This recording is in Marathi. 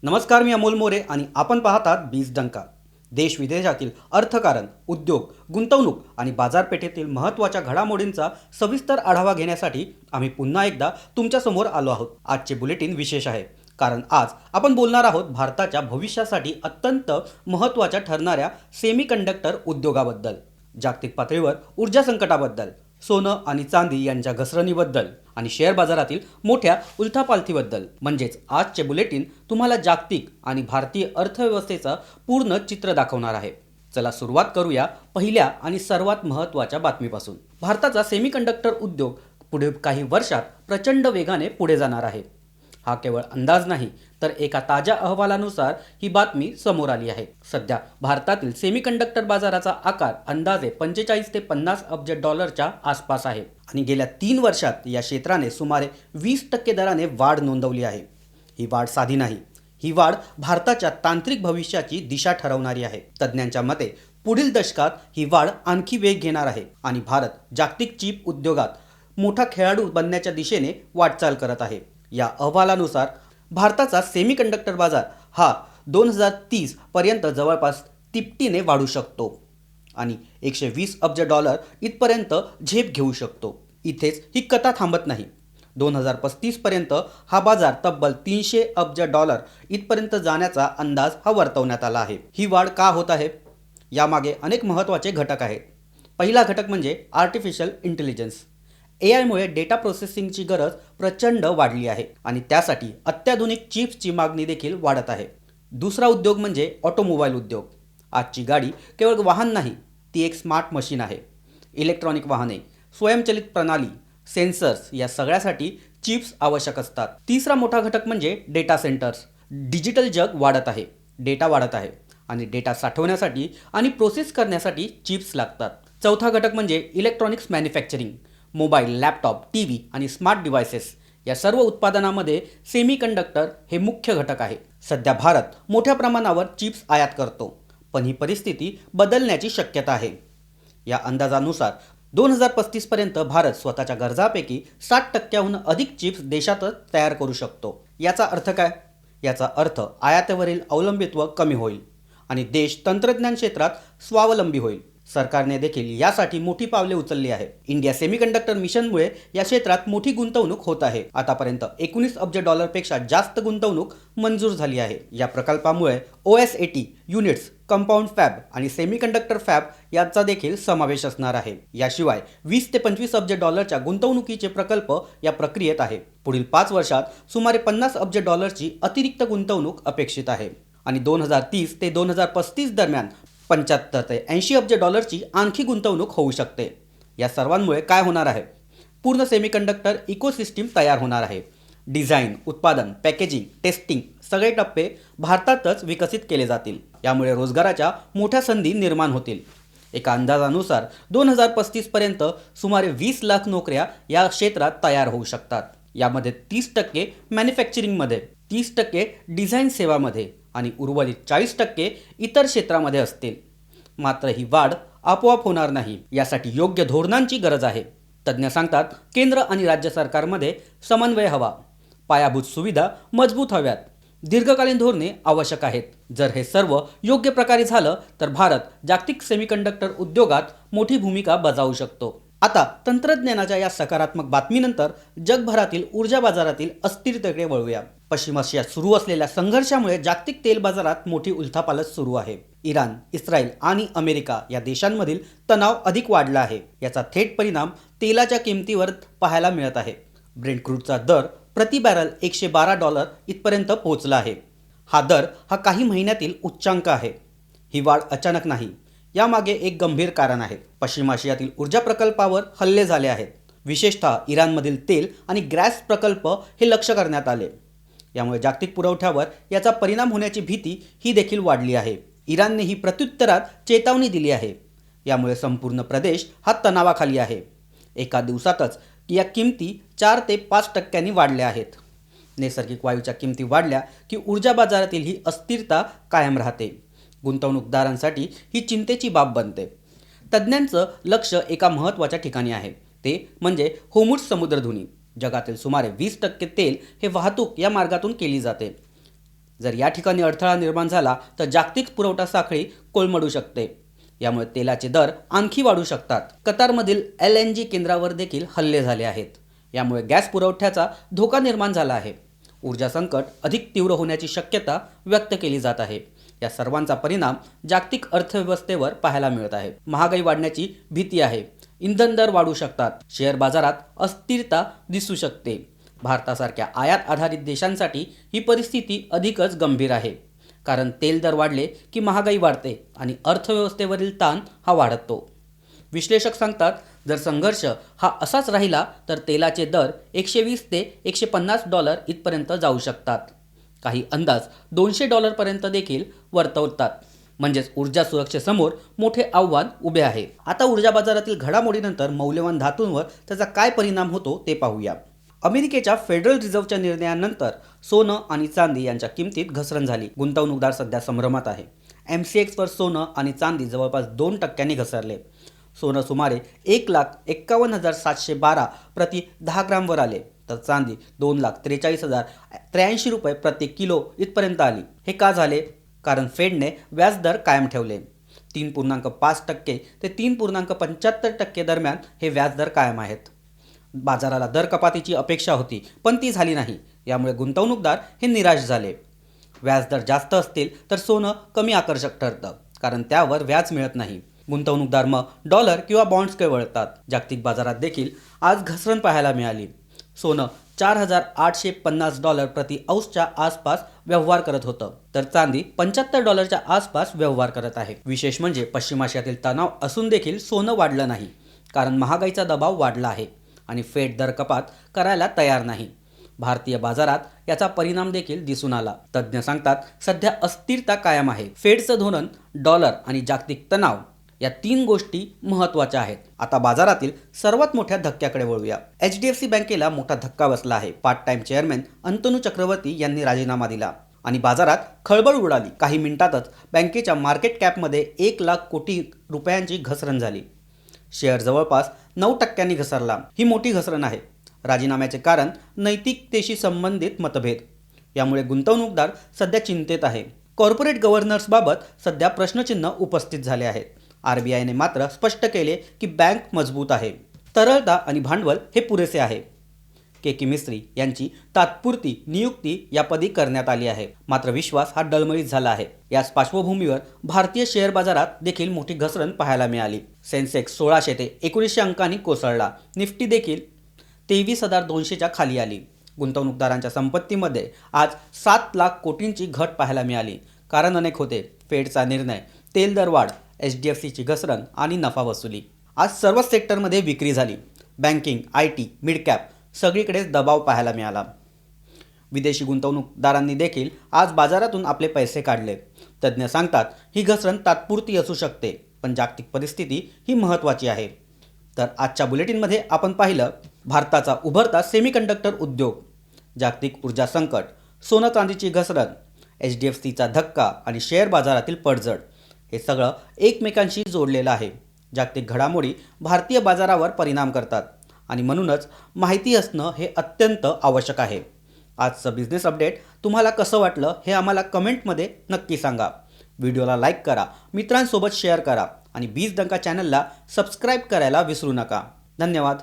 नमस्कार, मी अमोल मोरे आणि आपण पाहतात बीज डंका. देश विदेशातील अर्थकारण, उद्योग, गुंतवणूक आणि बाजारपेठेतील महत्त्वाच्या घडामोडींचा सविस्तर आढावा घेण्यासाठी आम्ही पुन्हा एकदा तुमच्यासमोर आलो आहोत. आजचे बुलेटिन विशेष आहे कारण आज आपण बोलणार आहोत भारताच्या भविष्यासाठी अत्यंत महत्त्वाच्या ठरणाऱ्या सेमीकंडक्टर उद्योगाबद्दल, जागतिक पातळीवर ऊर्जा संकटाबद्दल, सोनं आणि चांदी यांच्या घसरणीबद्दल आणि शेअर बाजारातील मोठ्या उलथापालथीबद्दल. म्हणजेच आजचे बुलेटिन तुम्हाला जागतिक आणि भारतीय अर्थव्यवस्थेचं पूर्ण चित्र दाखवणार आहे. चला सुरुवात करूया पहिल्या आणि सर्वात महत्त्वाच्या बातमीपासून. भारताचा सेमीकंडक्टर उद्योग पुढे काही वर्षात प्रचंड वेगाने पुढे जाणार आहे. हा केवळ अंदाज नाही तर एका ताज्या अहवालानुसार ही बातमी समोर आली आहे. सध्या भारतातील सेमीकंडक्टर बाजाराचा आकार अंदाजे 45 ते 50 अब्ज डॉलरच्या आसपास आहे आणि गेल्या 3 वर्षात या क्षेत्राने सुमारे 20% दराने वाढ नोंदवली आहे. ही वाढ साधी नाही. ही वाढ भारताच्या तांत्रिक भविष्याची दिशा ठरवणारी आहे. तज्ज्ञांच्या मते पुढील दशकात ही वाढ आणखी वेग घेणार आहे आणि भारत जागतिक चिप उद्योगात मोठा खेळाडू बनण्याच्या दिशेने वाटचाल करत आहे. या अहवालानुसार भारताचा सेमीकंडक्टर बाजार हा 2030 पर्यंत जवळपास तिपटीने वाढू शकतो आणि 120 अब्ज डॉलर इथपर्यंत झेप घेऊ शकतो. इथेच ही कथा थांबत नाही. 2035 पर्यंत हा बाजार तब्बल 300 अब्ज डॉलर इथपर्यंत जाण्याचा अंदाज हा वर्तवण्यात आला आहे. ही वाढ का होत आहे? यामागे अनेक महत्त्वाचे घटक आहेत. पहिला घटक म्हणजे आर्टिफिशियल इंटेलिजन्स. एआयमुळे डेटा प्रोसेसिंगची गरज प्रचंड वाढली आहे आणि त्यासाठी अत्याधुनिक चिप्सची मागणी देखील वाढत आहे. दुसरा उद्योग म्हणजे ऑटोमोबाईल उद्योग. आजची गाडी केवळ वाहन नाही, ती एक स्मार्ट मशीन आहे. इलेक्ट्रॉनिक वाहने, स्वयंचलित प्रणाली, सेन्सर्स या सगळ्यासाठी चिप्स आवश्यक असतात. तिसरा मोठा घटक म्हणजे डेटा सेंटर्स. डिजिटल जग वाढत आहे, डेटा वाढत आहे आणि डेटा साठवण्यासाठी आणि प्रोसेस करण्यासाठी चिप्स लागतात. चौथा घटक म्हणजे electronics manufacturing. Mobile, laptop, T V आणि स्मार्ट डिव्हायसेस या सर्व उत्पादनामध्ये सेमीकंडक्टर हे मुख्य घटक आहे. सध्या भारत मोठ्या प्रमाणावर चिप्स आयात करतो, पण ही परिस्थिती बदलण्याची शक्यता आहे. या अंदाजानुसार 2035 पर्यंत भारत स्वतःच्या गरजापैकी 60% अधिक चिप्स देशातच तयार करू शकतो. याचा अर्थ काय? याचा अर्थ आयातीवरील अवलंबित्व कमी होईल आणि देश तंत्रज्ञान क्षेत्रात स्वावलंबी होईल. सरकारने देखील यासाठी मोठी पावले उचलली आहे. इंडिया सेमीकंडक्टर मिशनमुळे या क्षेत्रात मोठी गुंतवणूक होत आहे. आतापर्यंत 19 अब्ज डॉलरपेक्षा जास्त गुंतवणूक मंजूर झाली आहे. या प्रकल्पामुळे OSAT युनिट्स, कंपाऊंड फॅब आणि सेमीकंडक्टर फॅब यांचा देखील समावेश असणार आहे. याशिवाय 20 ते 25 अब्ज डॉलरच्या गुंतवणुकीचे प्रकल्प या प्रक्रियेत आहे. पुढील 5 वर्षात सुमारे 50 अब्ज डॉलरची अतिरिक्त गुंतवणूक अपेक्षित आहे आणि 2030 ते 2035 दरम्यान 75 ते 80 अब्ज डॉलरची आणखी गुंतवणूक होऊ शकते. या सर्वांमुळे काय होणार आहे? पूर्ण सेमीकंडक्टर इकोसिस्टीम तयार होणार आहे. डिझाईन, उत्पादन, पॅकेजिंग, टेस्टिंग सगळे टप्पे भारतातच विकसित केले जातील. यामुळे रोजगाराच्या मोठ्या संधी निर्माण होतील. एका अंदाजानुसार 2035 पर्यंत सुमारे 20 लाख नोकऱ्या या क्षेत्रात तयार होऊ शकतात. यामध्ये 30% मॅन्युफॅक्चरिंगमध्ये, 30% डिझाईन सेवामध्ये आणि उर्वरित 40% इतर क्षेत्रामध्ये असतील. मात्र ही वाढ आपोआप होणार नाही. यासाठी योग्य धोरणांची गरज आहे. तज्ज्ञ सांगतात, केंद्र आणि राज्य सरकारमध्ये समन्वय हवा, पायाभूत सुविधा मजबूत हव्यात, दीर्घकालीन धोरणे आवश्यक आहेत. जर हे सर्व योग्य प्रकारे झालं तर भारत जागतिक सेमीकंडक्टर उद्योगात मोठी भूमिका बजावू शकतो. आता तंत्रज्ञानाच्या या सकारात्मक बातमीनंतर जगभरातील ऊर्जा बाजारातील अस्थिरतेकडे वळूया. पश्चिम आशियात सुरू असलेल्या संघर्षामुळे जागतिक तेल बाजारात मोठी उलथापालथ सुरू आहे. इराण, इस्रायल आणि अमेरिका या देशांमधील तणाव अधिक वाढला आहे. याचा थेट परिणाम तेलाच्या किमतीवर पाहायला मिळत आहे. ब्रेंट क्रूडचा दर प्रति बॅरल $112 इथपर्यंत पोहोचला आहे. हा दर काही महिन्यातील उच्चांक आहे. ही वाढ अचानक नाही. यामागे एक गंभीर कारण आहे. पश्चिम आशियातील ऊर्जा प्रकल्पावर हल्ले झाले आहेत. विशेषतः इराणमधील तेल आणि गॅस प्रकल्प हे लक्ष करण्यात आले. यामुळे जागतिक पुरवठ्यावर याचा परिणाम होण्याची भीती ही देखील वाढली आहे. इराणने ही प्रत्युत्तरात चेतावणी दिली आहे. यामुळे संपूर्ण प्रदेश हा तणावाखाली आहे. एका दिवसातच या किमती 4 ते 5% वाढल्या आहेत. नैसर्गिक वायूच्या किमती वाढल्या की ऊर्जा बाजारातील ही अस्थिरता कायम राहते. गुंतवणूकदारांसाठी ही चिंतेची बाब बनते. तज्ज्ञांचं लक्ष एका महत्त्वाच्या ठिकाणी आहे. ते म्हणजे होर्मुझ समुद्रधुनी. जगातील सुमारे 20% तेल हे वाहतूक या मार्गातून केली जाते. जर या ठिकाणी अडथळा निर्माण झाला तर जागतिक पुरवठा साखळी कोलमडू शकते. यामुळे तेलाचे दर आणखी वाढू शकतात. कतारमधील LNG केंद्रावर देखील हल्ले झाले आहेत. यामुळे गॅस पुरवठ्याचा धोका निर्माण झाला आहे. ऊर्जा संकट अधिक तीव्र होण्याची शक्यता व्यक्त केली जात आहे. या सर्वांचा परिणाम जागतिक अर्थव्यवस्थेवर पाहायला मिळत आहे. महागाई वाढण्याची भीती आहे. इंधन दर वाढू शकतात. शेअर बाजारात अस्थिरता दिसू शकते. भारतासारख्या आयात आधारित देशांसाठी ही परिस्थिती अधिकच गंभीर आहे. कारण तेल दर वाढले की महागाई वाढते आणि अर्थव्यवस्थेवरील ताण हा वाढतो. विश्लेषक सांगतात, जर संघर्ष हा असाच राहिला तर तेलाचे दर 120 ते $150 इथपर्यंत जाऊ शकतात. काही अंदाज $200 पर्यंत देखील वर्तवतात. म्हणजेच ऊर्जा सुरक्षेसमोर मोठे आव्हान उभे आहे. आता ऊर्जा बाजारातील घडामोडीनंतर मौल्यवान धातूंवर त्याचा काय परिणाम होतो ते पाहूया. अमेरिकेच्या फेडरल रिझर्व्हच्या निर्णयानंतर सोनं आणि चांदी यांच्या किमतीत घसरण झाली. गुंतवणूकदार सध्या संभ्रमात आहे. MCX वर सोनं आणि चांदी जवळपास 2% घसरले. सोनं सुमारे 1,51,712 प्रति 10 ग्रामवर आले, तर चांदी 2,43,083 रुपये प्रति किलो इथपर्यंत आली. हे का झाले? कारण फेडने व्याजदर कायम ठेवले. 3.5% ते 3.75% दरम्यान हे व्याजदर कायम आहेत. बाजाराला दर कपातीची अपेक्षा होती, पण ती झाली नाही. यामुळे गुंतवणूकदार हे निराश झाले. व्याजदर जास्त असतील तर सोनं कमी आकर्षक ठरतं, कारण त्यावर व्याज मिळत नाही. गुंतवणूकदार मग डॉलर किंवा बॉन्ड्सकडे वळतात. जागतिक बाजारात देखील आज घसरण पाहायला मिळाली. सोनं $4,850 प्रति औंसच्या आसपास व्यवहार करत होतं, तर चांदी $75 आसपास व्यवहार करत आहे. विशेष म्हणजे पश्चिम आशियातील तणाव असून देखील सोनं वाढलं नाही, कारण महागाईचा दबाव वाढला आहे आणि फेड दर कपात करायला तयार नाही. भारतीय बाजारात याचा परिणाम देखील दिसून आला. तज्ज्ञ सांगतात, सध्या अस्थिरता कायम आहे. फेडचं धोरण, डॉलर आणि जागतिक तणाव या 3 गोष्टी महत्त्वाच्या आहेत. आता बाजारातील सर्वात मोठ्या धक्क्याकडे वळूया. HDFC बँकेला मोठा धक्का बसला आहे. पार्ट टाइम चेअरमॅन अंतनू चक्रवर्ती यांनी राजीनामा दिला आणि बाजारात खळबळ उडाली. काही मिनिटातच बँकेच्या मार्केट कॅपमध्ये 1 लाख कोटी रुपयांची घसरण झाली. शेअर जवळपास 9% घसरला. ही मोठी घसरण आहे. राजीनाम्याचे कारण नैतिकतेशी संबंधित मतभेद. यामुळे गुंतवणूकदार सध्या चिंतेत आहे. कॉर्पोरेट गव्हर्नर्सबाबत सध्या प्रश्नचिन्ह उपस्थित झाले आहेत. RBIने मात्र स्पष्ट केले की बँक मजबूत आहे. तरलता आणि भांडवल हे पुरेसे आहे. KK मिस्त्री यांची तात्पुरती नियुक्ती यापदी करण्यात आली आहे. मात्र विश्वास हा डळमळीत झाला आहे. याच पार्श्वभूमीवर भारतीय शेअर बाजारात देखील मोठी घसरण पाहायला मिळाली. सेन्सेक्स 1600 ते 1900 अंकांनी कोसळला. निफ्टी देखील 23,200च्या खाली आली. गुंतवणूकदारांच्या संपत्तीमध्ये आज 7 लाख कोटींची घट पाहायला मिळाली. कारण अनेक होते. फेडचा निर्णय, तेल दरवाढ, HDFCची घसरण आणि नफा वसुली. आज सर्वच सेक्टरमध्ये विक्री झाली. बँकिंग, IT, मिड कॅप सगळीकडेच दबाव पाहायला मिळाला. विदेशी गुंतवणूकदारांनी देखील आज बाजारातून आपले पैसे काढले. तज्ज्ञ सांगतात, ही घसरण तात्पुरती असू शकते, पण जागतिक परिस्थिती ही महत्त्वाची आहे. तर आजच्या बुलेटिनमध्ये आपण पाहिलं भारताचा उभरता सेमीकंडक्टर उद्योग, जागतिक ऊर्जा संकट, सोनं चांदीची घसरण, HDFCचा धक्का आणि शेअर बाजारातील पडझड. हे सगळं एकमेकांशी जोडलेलं आहे. जागतिक घडामोडी भारतीय बाजारावर परिणाम करतात आणि म्हणूनच माहिती असणं हे अत्यंत आवश्यक आहे. आजचं बिझनेस अपडेट तुम्हाला कसं वाटलं हे आम्हाला कमेंटमध्ये नक्की सांगा. व्हिडिओला लाईक करा, मित्रांसोबत शेअर करा आणि बीज डंका चॅनलला सबस्क्राईब करायला विसरू नका. धन्यवाद.